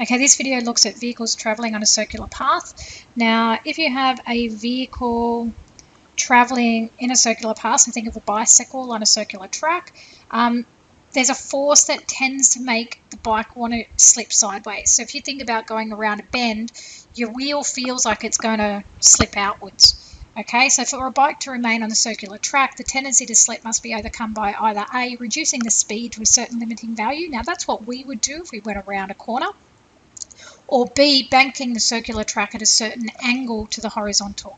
Okay, this video looks at vehicles traveling on a circular path. Now, if you have a vehicle traveling in a circular path, so think of a bicycle on a circular track, there's a force that tends to make the bike want to slip sideways. So if you think about going around a bend, your wheel feels like it's going to slip outwards. Okay, so for a bike to remain on the circular track, the tendency to slip must be overcome by either A, reducing the speed to a certain limiting value. Now that's what we would do if we went around a corner. Or B, banking the circular track at a certain angle to the horizontal.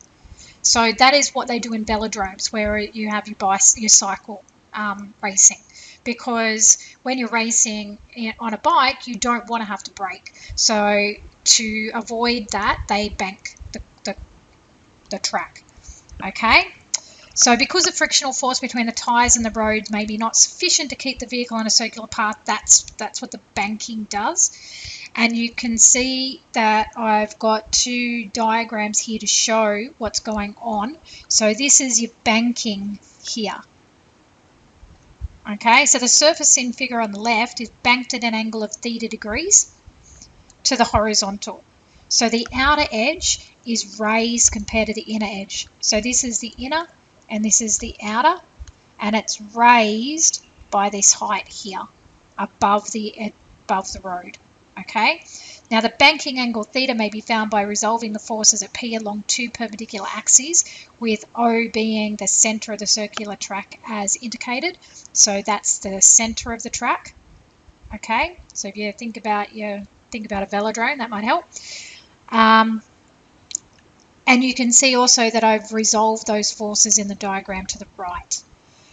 So that is what they do in velodromes, where you have your cycle racing. Because when you're racing on a bike, you don't want to have to brake. So to avoid that, they bank the track. Okay? So because the frictional force between the tyres and the road may be not sufficient to keep the vehicle on a circular path, that's what the banking does. And you can see that I've got two diagrams here to show what's going on. So this is your banking here. Okay, so the surface in figure on the left is banked at an angle of theta degrees to the horizontal. So the outer edge is raised compared to the inner edge. So this is the inner and this is the outer, and it's raised by this height here above the road. Okay, now the banking angle theta may be found by resolving the forces at P along two perpendicular axes, with O being the center of the circular track as indicated. So that's the center of the track. Okay, so if you think about a velodrome, that might help. And you can see also that I've resolved those forces in the diagram to the right.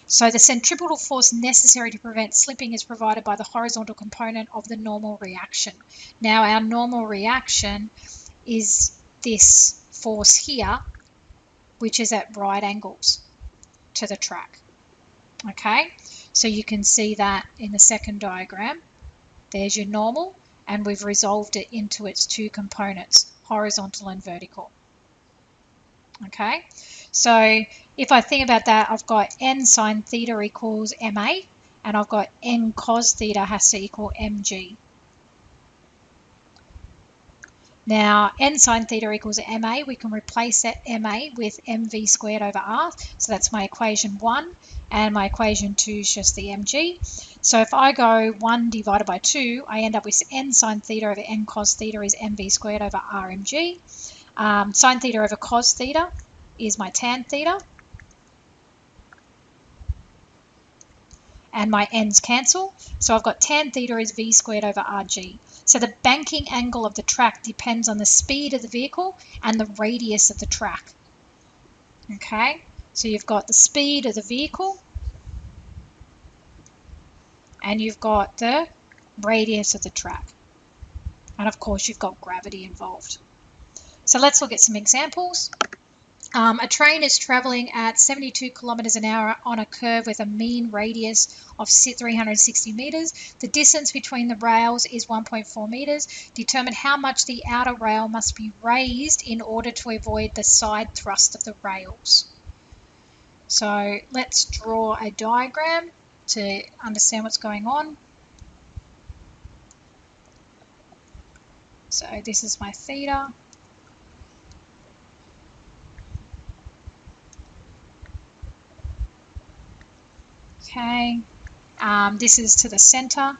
So the centripetal force necessary to prevent slipping is provided by the horizontal component of the normal reaction. Now our normal reaction is this force here, which is at right angles to the track. Okay, so you can see that in the second diagram. There's your normal, and we've resolved it into its two components, horizontal and vertical. Okay, so if I think about that, I've got n sine theta equals ma, and I've got n cos theta has to equal mg. Now, n sine theta equals ma, we can replace that ma with mv squared over r, so that's my equation 1, and my equation 2 is just the mg. So if I go 1 divided by 2, I end up with n sine theta over n cos theta is mv squared over rmg. Sine theta over cos theta is my tan theta. And my n's cancel. So I've got tan theta is v squared over rg. So the banking angle of the track depends on the speed of the vehicle and the radius of the track. Okay, so you've got the speed of the vehicle and you've got the radius of the track. And of course you've got gravity involved. So let's look at some examples. A train is traveling at 72 kilometers an hour on a curve with a mean radius of 360 meters. The distance between the rails is 1.4 meters. Determine how much the outer rail must be raised in order to avoid the side thrust of the rails. So let's draw a diagram to understand what's going on. So this is my theta. Okay, this is to the center,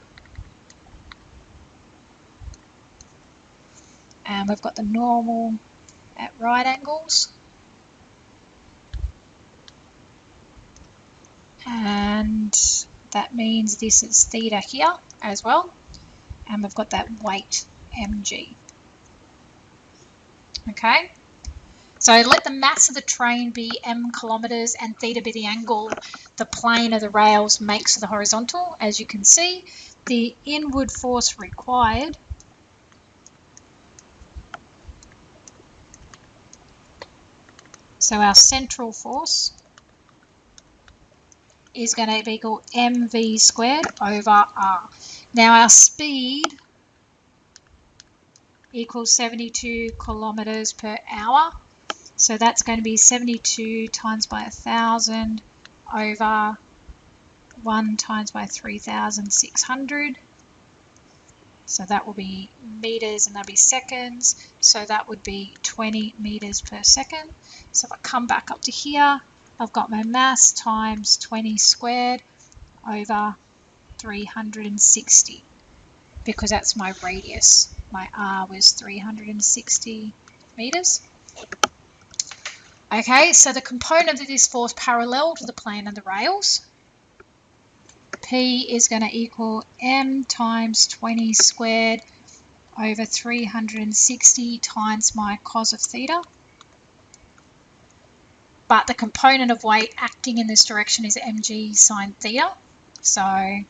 and we've got the normal at right angles, and that means this is theta here as well, and we've got that weight mg. Okay, so let the mass of the train be m kilometers and theta be the angle the plane of the rails makes to the horizontal. As you can see, the inward force required so our central force is going to equal mv squared over r. Now our speed equals 72 kilometers per hour. So that's going to be 72 times by 1,000 over 1 times by 3,600. So that will be meters and that'll be seconds. So that would be 20 meters per second. So if I come back up to here, I've got my mass times 20 squared over 360 because that's my radius. My R was 360 meters. Okay, so the component of this force parallel to the plane and the rails. P is going to equal m times 20 squared over 360 times my cos of theta. But the component of weight acting in this direction is mg sine theta. So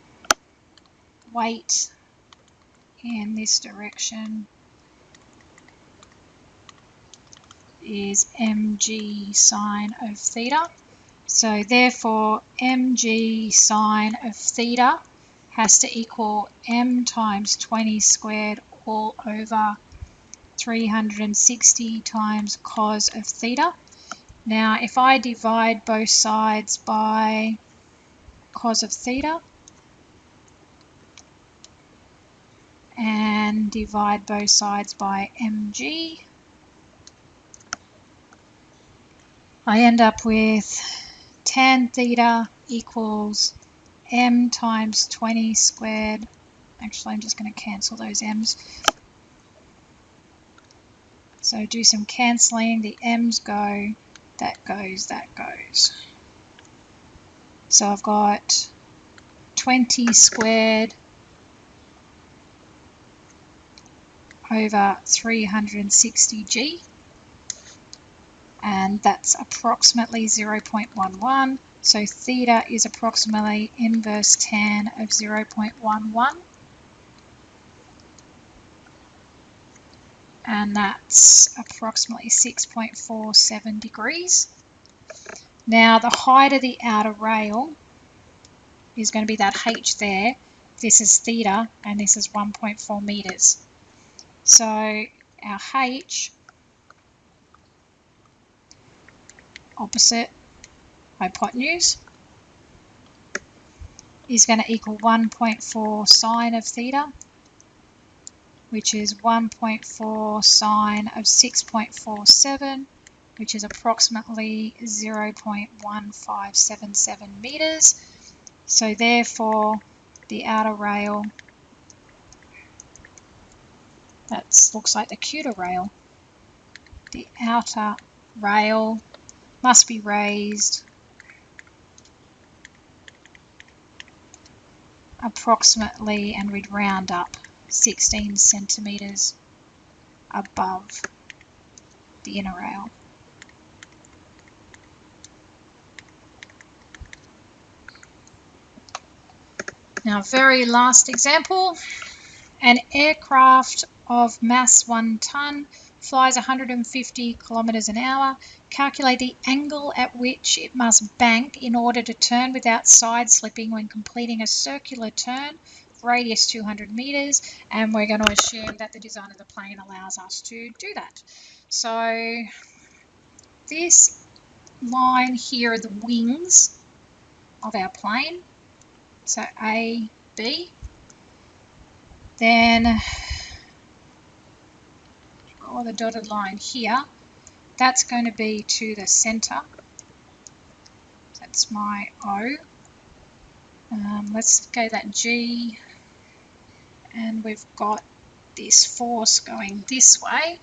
weight in this direction is mg sine of theta. So therefore mg sine of theta has to equal m times 20 squared all over 360 times cos of theta. Now if I divide both sides by cos of theta and divide both sides by mg, I end up with tan theta equals m times 20 squared. Actually, I'm just going to cancel those m's. So do some cancelling. The m's go, that goes, that goes. So I've got 20 squared over 360g, and that's approximately 0.11. So theta is approximately inverse tan of 0.11. And that's approximately 6.47 degrees. Now the height of the outer rail is going to be that h there. This is theta and this is 1.4 meters. So our h, opposite hypotenuse, is going to equal 1.4 sine of theta, which is 1.4 sine of 6.47, which is approximately 0.1577 meters. So therefore, the outer rail, that looks like the cuter rail, the outer rail must be raised approximately, and we'd round up, 16 centimeters above the inner rail. Now, very last example, an aircraft of mass 1 ton flies 150 kilometers an hour. Calculate the angle at which it must bank in order to turn without side slipping when completing a circular turn, radius 200 meters, and we're going to assume that the design of the plane allows us to do that. So this line here are the wings of our plane. So A, B. Then draw the dotted line here. That's going to be to the center. That's my O. Let's go that G. And we've got this force going this way,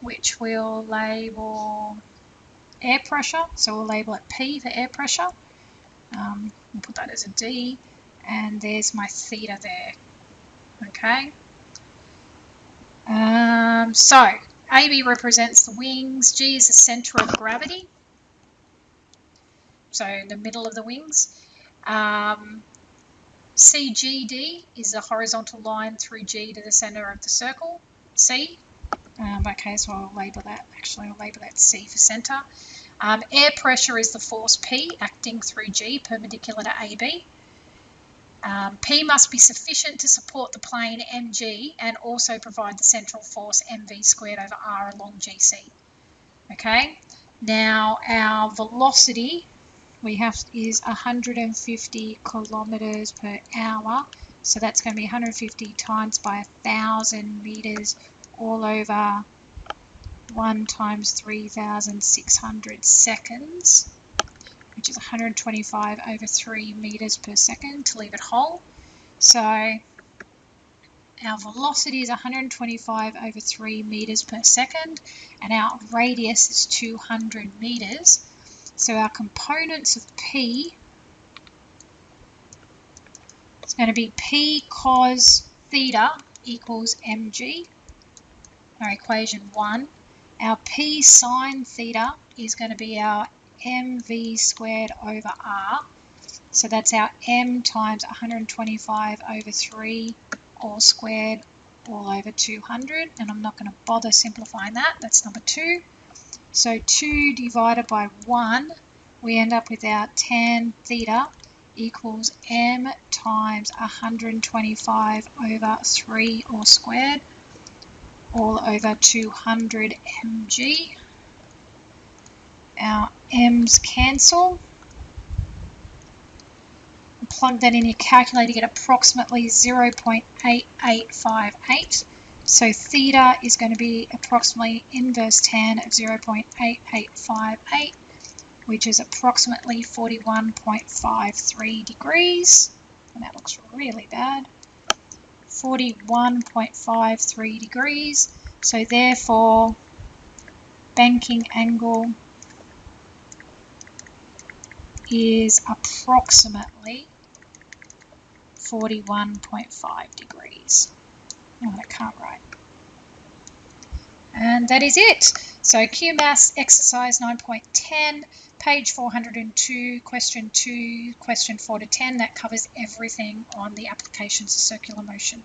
which we'll label air pressure. So we'll label it P for air pressure. We'll put that as a D. And there's my theta there. Okay. So AB represents the wings, G is the center of gravity, so the middle of the wings. CGD is the horizontal line through G to the center of the circle, C. Okay, so I'll label that, actually I'll label that C for center. Air pressure is the force P acting through G perpendicular to AB. P must be sufficient to support the plane mg and also provide the central force mv squared over r along GC. Okay, now our velocity we have is 150 kilometers per hour So that's going to be 150 times by 1,000 meters all over 1 times 3,600 seconds, which is 125 over 3 meters per second to leave it whole. So our velocity is 125 over 3 meters per second, and our radius is 200 meters. So our components of P is going to be P cos theta equals mg, our equation 1. Our P sine theta is going to be our mv squared over r. So that's our m times 125 over 3 all squared all over 200. And I'm not going to bother simplifying that. That's number 2. So 2 divided by 1, we end up with our tan theta equals m times 125 over 3 all squared all over 200 mg. Our m's cancel. Plug that in your calculator to get approximately 0.8858. So theta is going to be approximately inverse tan of 0.8858, which is approximately 41.53 degrees. And that looks really bad. 41.53 degrees. So therefore, banking angle is approximately 41.5 degrees. Oh, I can't write. And that is it. So QMaths exercise 9.10, page 402, question 2, question 4 to 10. That covers everything on the applications of circular motion.